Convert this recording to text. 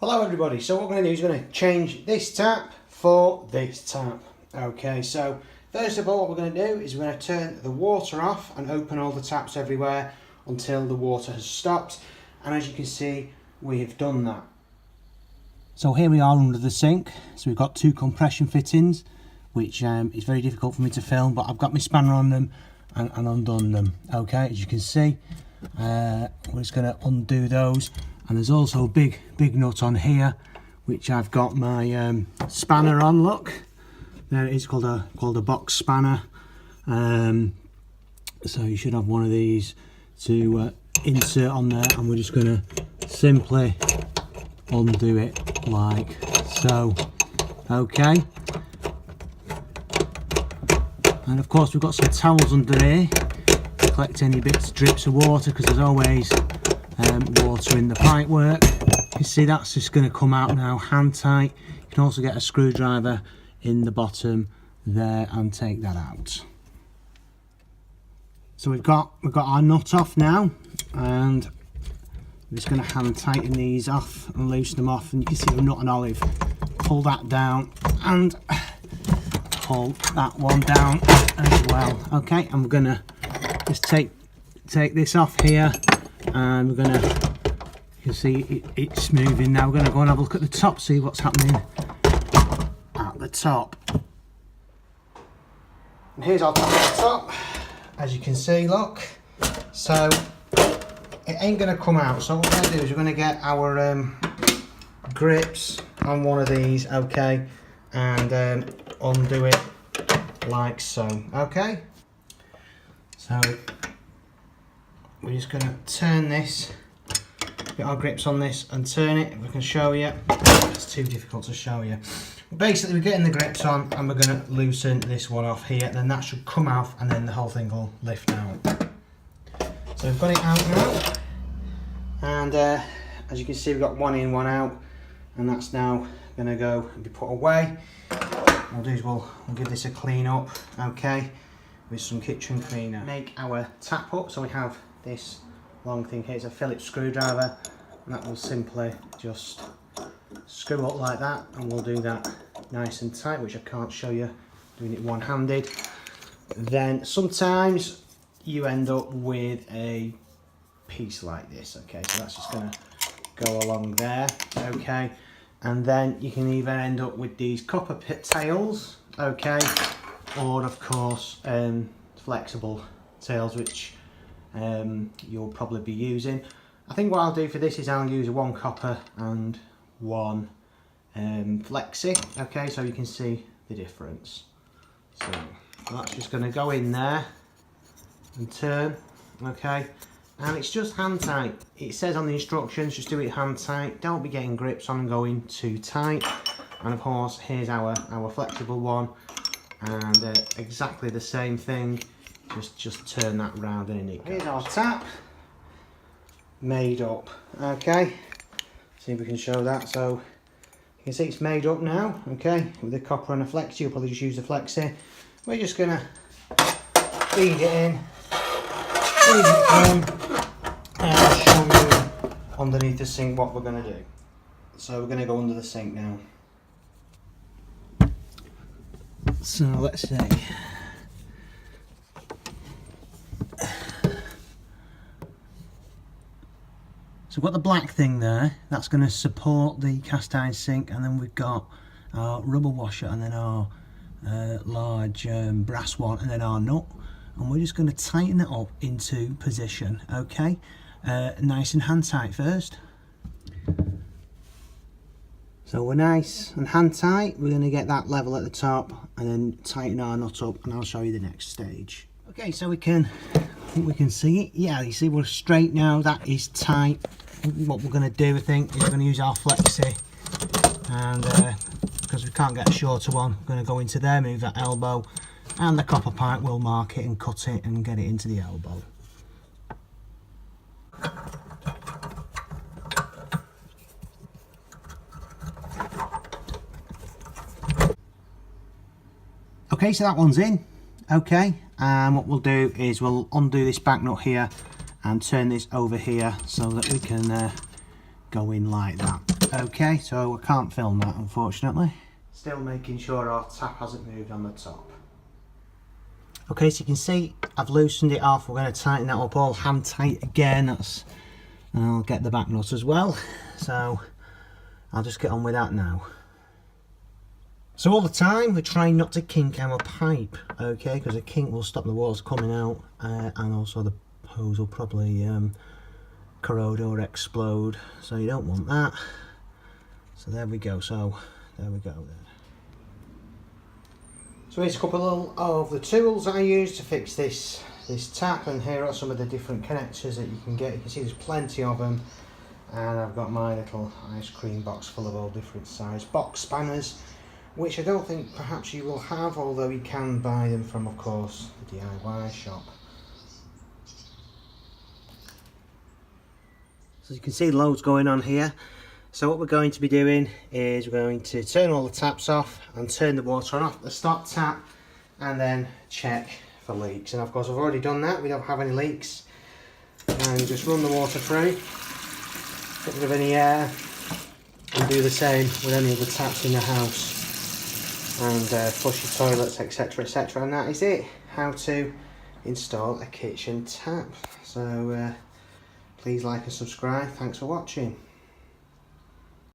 Hello everybody, so what we're going to do is we're going to change this tap for this tap. Okay, so first of all what we're going to do is we're going to turn the water off and open all the taps everywhere until the water has stopped, and as you can see we have done that. So here we are under the sink, so we've got two compression fittings which is very difficult for me to film, but I've got my spanner on them and undone them. Okay, as you can see we're just going to undo those. And there's also a big nut on here, which I've got my spanner on. Look, there it is, called a box spanner. So you should have one of these to insert on there, and we're just going to simply undo it like so. Okay. And of course we've got some towels under here to collect any drips of water, because there's always water in the pipe work. You see that's just going to come out now hand tight. You can also get a screwdriver in the bottom there and take that out. So we've got our nut off now, and I'm just going to hand tighten these off and loosen them off, and you can see the nut and olive. Pull that down and pull that one down as well. Okay, and we're going to just take this off here. And we're going to, you can see it's moving now. We're going to go and have a look at the top, see what's happening at the top. And here's our tap at the top, as you can see, look. So it ain't going to come out, so what we're going to do is we're going to get our grips on one of these, okay, and undo it like so. Okay, so we're just going to turn this, get our grips on this and turn it. If we can show you, it's too difficult to show you. But basically we're getting the grips on and we're going to loosen this one off here, then that should come off and then the whole thing will lift out. So we've got it out now, and as you can see we've got one in, one out, and that's now going to go and be put away. What we'll do is we'll give this a clean up, okay, with some kitchen cleaner. Make our tap up, so we have this long thing here. It's a Phillips screwdriver, and that will simply just screw up like that, and we'll do that nice and tight, which I can't show you doing it one-handed. Then sometimes you end up with a piece like this, okay, so that's just going to go along there, okay, and then you can either end up with these copper pit tails, okay, or of course flexible tails, which you'll probably be using. I think what I'll do for this is I'll use one copper and one flexi, okay, so you can see the difference. So that's just going to go in there and turn, okay, and it's just hand tight. It says on the instructions just do it hand tight, don't be getting grips on and going too tight. And of course here's our flexible one, and exactly the same thing, just turn that round and in it goes. Here's our tap made up, okay, see if we can show that. So you can see it's made up now, okay, with the copper and a flexi. You'll probably just use the flexi. We're just gonna feed it in, feed it in, and I'll show you underneath the sink what we're gonna do. So we're gonna go under the sink now. So let's see. So we've got the black thing there, that's going to support the cast iron sink, and then we've got our rubber washer, and then our large brass one, and then our nut, and we're just going to tighten it up into position, okay, nice and hand tight first. So we're nice and hand tight, we're going to get that level at the top and then tighten our nut up, and I'll show you the next stage. Okay, so I think we can see it. Yeah, you see we're straight now, that is tight. What we're going to do, I think, is we're going to use our flexi, and because we can't get a shorter one, we're going to go into there, move that elbow, and the copper pipe will mark it and cut it and get it into the elbow. Okay, so that one's in. Okay, and what we'll do is we'll undo this back nut here and turn this over here so that we can go in like that. Okay, so I can't film that unfortunately. Still making sure our tap hasn't moved on the top. Okay, so you can see I've loosened it off. We're going to tighten that up all hand tight again. And I'll get the back nut as well. So I'll just get on with that now. So all the time we're trying not to kink our pipe, okay, because a kink will stop the water coming out, and also the hose will probably corrode or explode, so you don't want that. So there we go, so there we go there. So here's a couple of the tools that I use to fix this tap, and here are some of the different connectors that you can get. You can see there's plenty of them, and I've got my little ice cream box full of all different size box spanners, which I don't think perhaps you will have, although you can buy them from, of course, the DIY shop. So you can see loads going on here. So what we're going to be doing is we're going to turn all the taps off and turn the water on off the stop tap, and then check for leaks. And of course I've already done that, we don't have any leaks. And just run the water through, get rid of any air, and do the same with any of the taps in the house. And flush your toilets, etc, etc, and that is it. How to install a kitchen tap. So please like and subscribe. Thanks for watching.